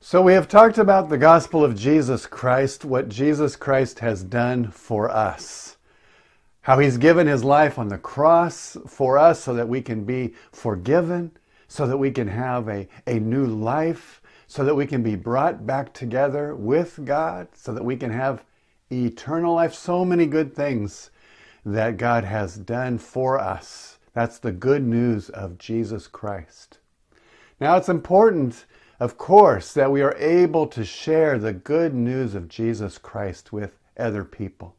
So we have talked about the gospel of Jesus Christ, what Jesus Christ has done for us. How he's given his life on the cross for us so that we can be forgiven, so that we can have a new life, so that we can be brought back together with God, so that we can have eternal life. So many good things that God has done for us. That's the good news of Jesus Christ. Now it's important, of course, that we are able to share the good news of Jesus Christ with other people.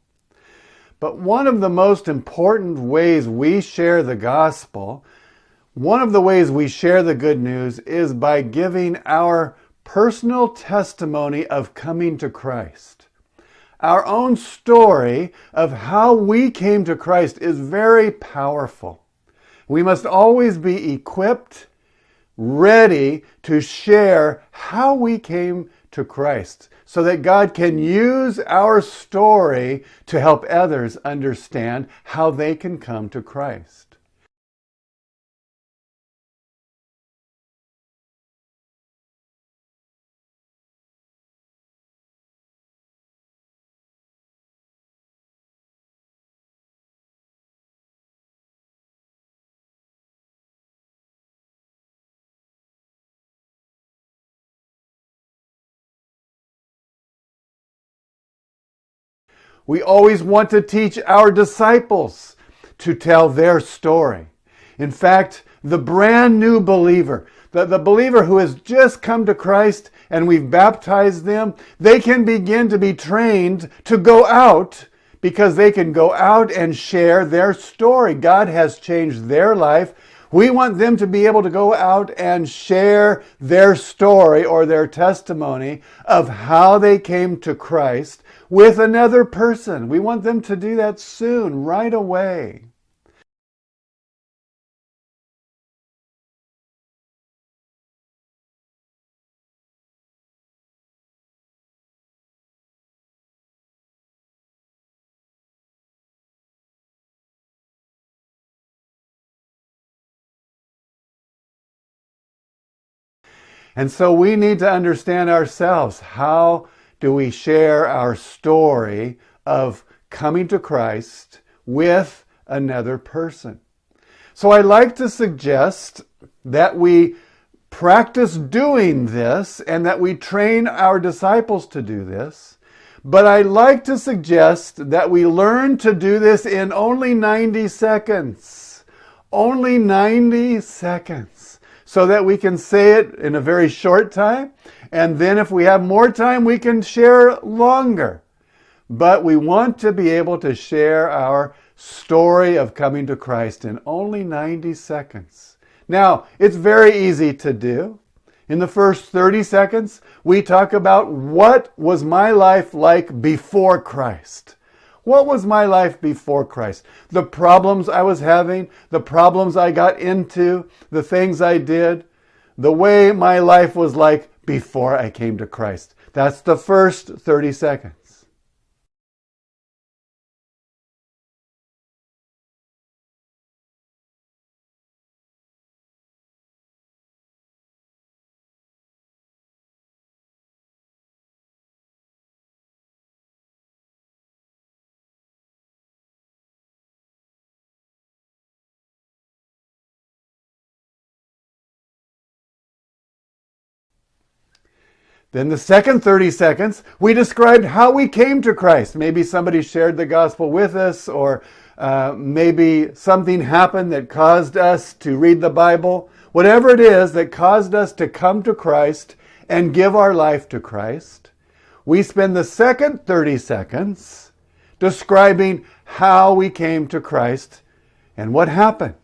But one of the most important ways we share the gospel, one of the ways we share the good news is by giving our personal testimony of coming to Christ. Our own story of how we came to Christ is very powerful. We must always be equipped, ready to share how we came to Christ so that God can use our story to help others understand how they can come to Christ. We always want to teach our disciples to tell their story. In fact, the brand new believer, the believer who has just come to Christ and we've baptized them, they can begin to be trained to go out because they can go out and share their story. God has changed their life. We want them to be able to go out and share their story or their testimony of how they came to Christ with another person. We want them to do that soon, right away. And so we need to understand ourselves. How do we share our story of coming to Christ with another person? So I like to suggest that we practice doing this and that we train our disciples to do this. But I like to suggest that we learn to do this in only 90 seconds. Only 90 seconds. So that we can say it in a very short time. And then if we have more time, we can share longer. But we want to be able to share our story of coming to Christ in only 90 seconds. Now, it's very easy to do. In the first 30 seconds, we talk about what was my life like before Christ. What was my life before Christ? The problems I was having, the problems I got into, the things I did, the way my life was like before I came to Christ. That's the first 30 seconds. Then the second 30 seconds, we described how we came to Christ. Maybe somebody shared the gospel with us, or maybe something happened that caused us to read the Bible. Whatever it is that caused us to come to Christ and give our life to Christ, we spend the second 30 seconds describing how we came to Christ and what happened.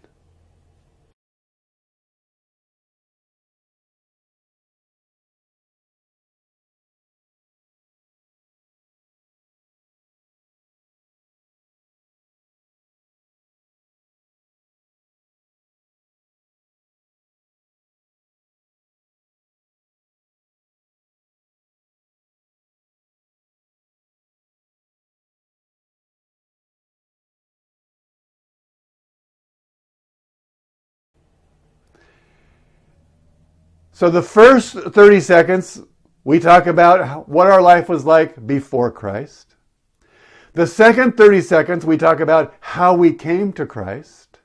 So the first 30 seconds, we talk about what our life was like before Christ. The second 30 seconds, we talk about how we came to Christ.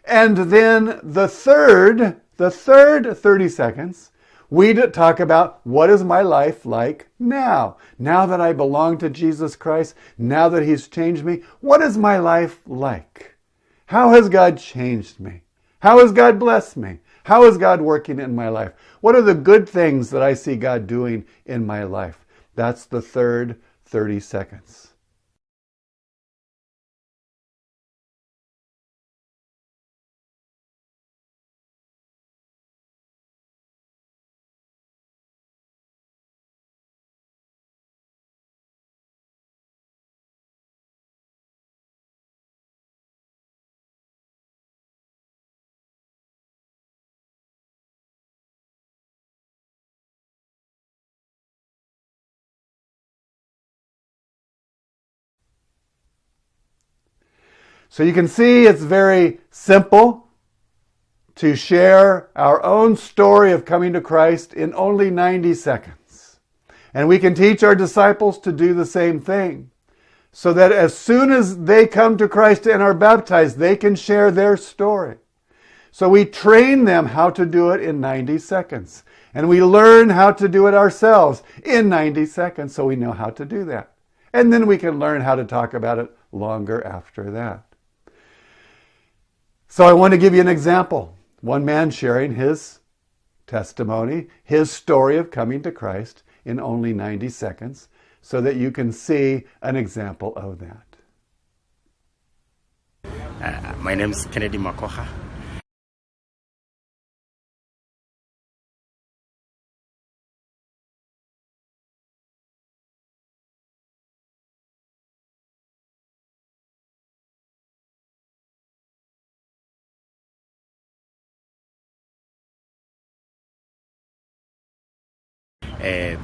And then the third 30 seconds, we talk about what is my life like now. Now that I belong to Jesus Christ, now that He's changed me, what is my life like? How has God changed me? How has God blessed me? How is God working in my life? What are the good things that I see God doing in my life? That's the third 30 seconds. So you can see it's very simple to share our own story of coming to Christ in only 90 seconds. And we can teach our disciples to do the same thing, so that as soon as they come to Christ and are baptized, they can share their story. So we train them how to do it in 90 seconds. And we learn how to do it ourselves in 90 seconds, so we know how to do that. And then we can learn how to talk about it longer after that. So I want to give you an example. One man sharing his testimony, his story of coming to Christ in only 90 seconds, so that you can see an example of that. My name is Kennedy Makoha.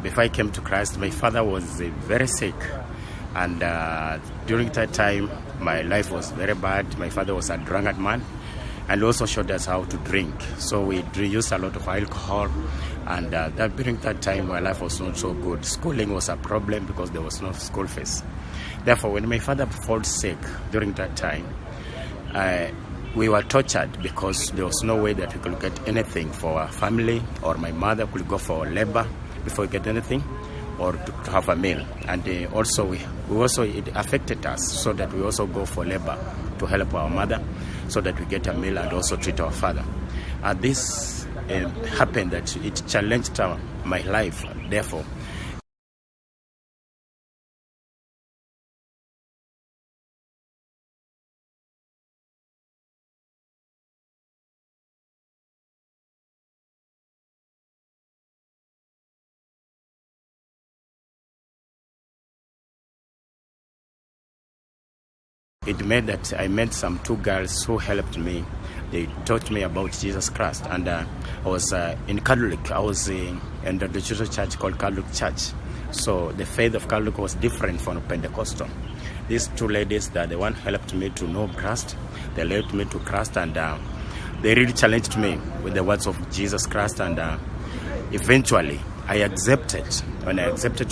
Before I came to Christ, my father was very sick, and during that time, my life was very bad. My father was a drunkard man, and also showed us how to drink. So we used a lot of alcohol, and during that time, my life was not so good. Schooling was a problem because there was no school fees. Therefore, when my father fell sick during that time, we were tortured because there was no way that we could get anything for our family, or my mother could go for labor before we get anything, or to have a meal. And also it affected us, so that we also go for labor to help our mother, so that we get a meal and also treat our father. This happened that it challenged my life. Therefore, it made that I met some two girls who helped me. They taught me about Jesus Christ, and I was in Catholic. I was in the Jesuit church called Catholic Church. So the faith of Catholic was different from Pentecostal. These two ladies, the one helped me to know Christ. They led me to Christ, and they really challenged me with the words of Jesus Christ. And eventually, I accepted. When I accepted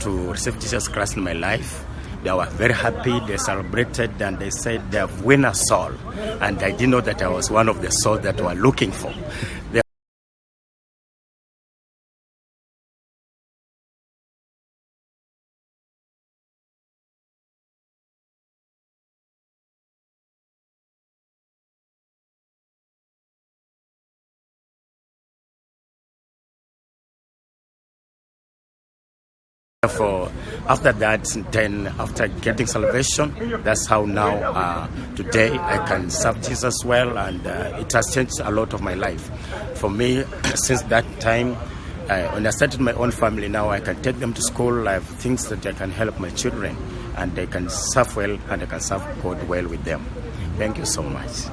to receive Jesus Christ in my life, they were very happy. They celebrated, and they said they have won a soul. And I didn't know that I was one of the souls that were looking for. Therefore, after that, then after getting salvation, that's how now today I can serve Jesus well, and it has changed a lot of my life. For me, since that time, when I started my own family, now I can take them to school. I have things that I can help my children, and they can serve well, and I can serve God well with them. Thank you so much.